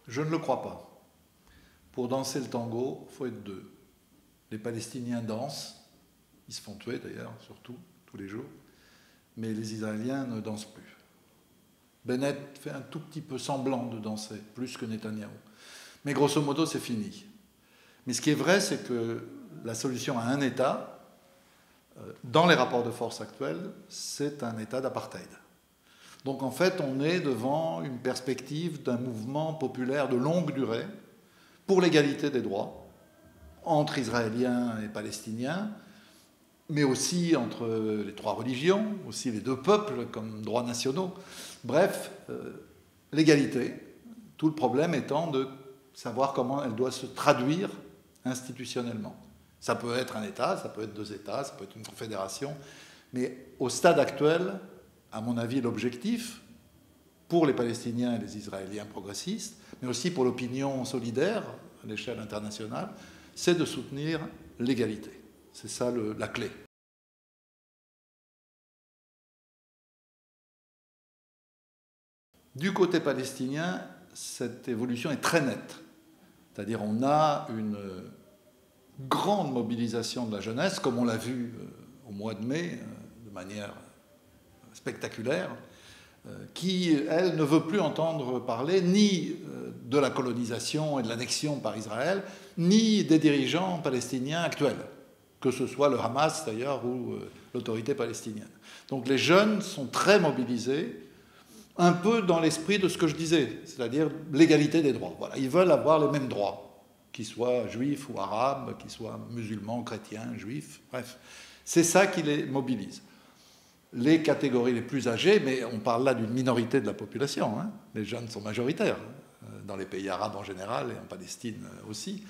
Je ne le crois pas. Pour danser le tango, il faut être deux. Les Palestiniens dansent, ils se font tuer d'ailleurs, surtout, tous les jours, mais les Israéliens ne dansent plus. Bennett fait un tout petit peu semblant de danser, plus que Netanyahou. Mais grosso modo, c'est fini. Mais ce qui est vrai, c'est que la solution à un État, dans les rapports de force actuels, c'est un État d'apartheid. Donc en fait, on est devant une perspective d'un mouvement populaire de longue durée pour l'égalité des droits entre Israéliens et Palestiniens, mais aussi entre les trois religions, aussi les deux peuples comme droits nationaux. Bref, l'égalité, tout le problème étant de savoir comment elle doit se traduire institutionnellement. Ça peut être un État, ça peut être deux États, ça peut être une confédération, mais au stade actuel, à mon avis, l'objectif, pour les Palestiniens et les Israéliens progressistes, mais aussi pour l'opinion solidaire à l'échelle internationale, c'est de soutenir l'égalité. C'est ça la clé. Du côté palestinien, cette évolution est très nette. C'est-à-dire on a une grande mobilisation de la jeunesse, comme on l'a vu au mois de mai, de manière spectaculaire, qui, elle, ne veut plus entendre parler ni de la colonisation et de l'annexion par Israël, ni des dirigeants palestiniens actuels, que ce soit le Hamas d'ailleurs ou l'autorité palestinienne. Donc les jeunes sont très mobilisés, un peu dans l'esprit de ce que je disais, c'est-à-dire l'égalité des droits. Voilà, ils veulent avoir les mêmes droits, qu'ils soient juifs ou arabes, qu'ils soient musulmans, chrétiens, juifs, bref. C'est ça qui les mobilise. Les catégories les plus âgées, mais on parle là d'une minorité de la population, hein. Les jeunes sont majoritaires, dans les pays arabes en général et en Palestine aussi.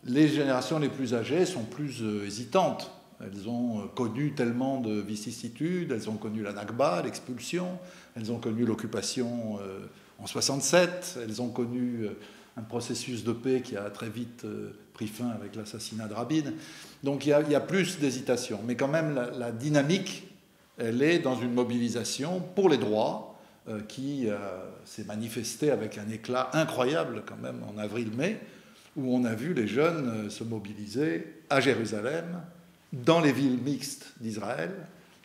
Les générations les plus âgées sont plus hésitantes. Elles ont connu tellement de vicissitudes, elles ont connu la Nakba, l'expulsion, elles ont connu l'occupation en 67, elles ont connu un processus de paix qui a très vite pris fin avec l'assassinat de Rabin. Donc il y a plus d'hésitation, mais quand même la dynamique, elle est dans une mobilisation pour les droits qui s'est manifestée avec un éclat incroyable quand même en avril-mai, où on a vu les jeunes se mobiliser à Jérusalem, dans les villes mixtes d'Israël,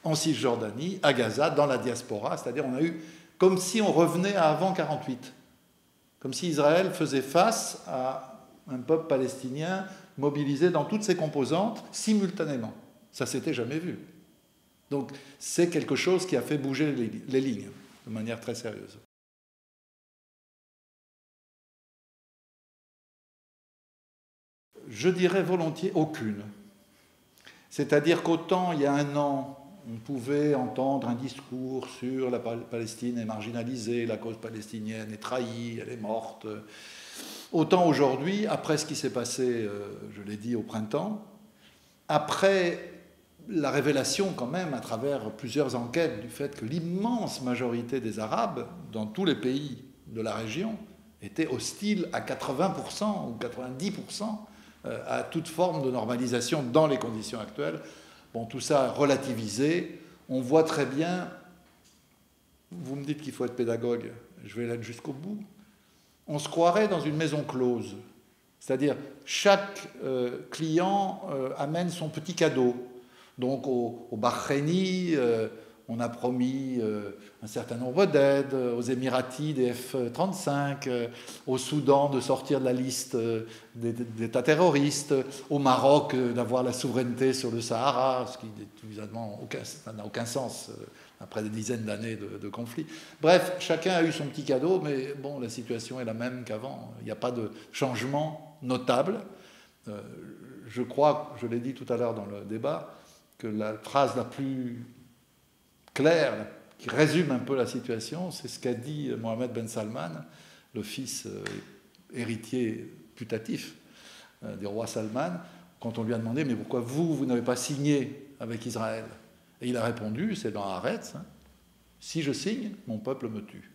en Cisjordanie, à Gaza, dans la diaspora. C'est-à-dire on a eu comme si on revenait à avant 48, comme si Israël faisait face à un peuple palestinien mobilisé dans toutes ses composantes simultanément. Ça ne s'était jamais vu. Donc c'est quelque chose qui a fait bouger les lignes de manière très sérieuse. Je dirais volontiers aucune. C'est-à-dire qu'autant il y a un an, on pouvait entendre un discours sur la Palestine est marginalisée, la cause palestinienne est trahie, elle est morte. Autant aujourd'hui, après ce qui s'est passé, je l'ai dit, au printemps, après la révélation quand même, à travers plusieurs enquêtes, du fait que l'immense majorité des Arabes, dans tous les pays de la région, étaient hostiles à 80% ou 90% à toute forme de normalisation dans les conditions actuelles. Bon, tout ça relativisé, on voit très bien, vous me dites qu'il faut être pédagogue, je vais l'être jusqu'au bout, on se croirait dans une maison close, c'est-à-dire chaque client amène son petit cadeau. Donc au Bahreïni, on a promis un certain nombre d'aides, aux Émiratis des F-35, au Soudan de sortir de la liste d'États terroristes, au Maroc d'avoir la souveraineté sur le Sahara, ce qui évidemment ça n'a aucun sens après des dizaines d'années de conflits. Bref, chacun a eu son petit cadeau, mais bon, la situation est la même qu'avant. Il n'y a pas de changement notable. Je crois, je l'ai dit tout à l'heure dans le débat, que la phrase la plus claire, qui résume un peu la situation, c'est ce qu'a dit Mohammed Ben Salman, le fils héritier putatif du roi Salman, quand on lui a demandé « Mais pourquoi vous n'avez pas signé avec Israël ?» Et il a répondu, c'est dans Haaretz, « Si je signe, mon peuple me tue. »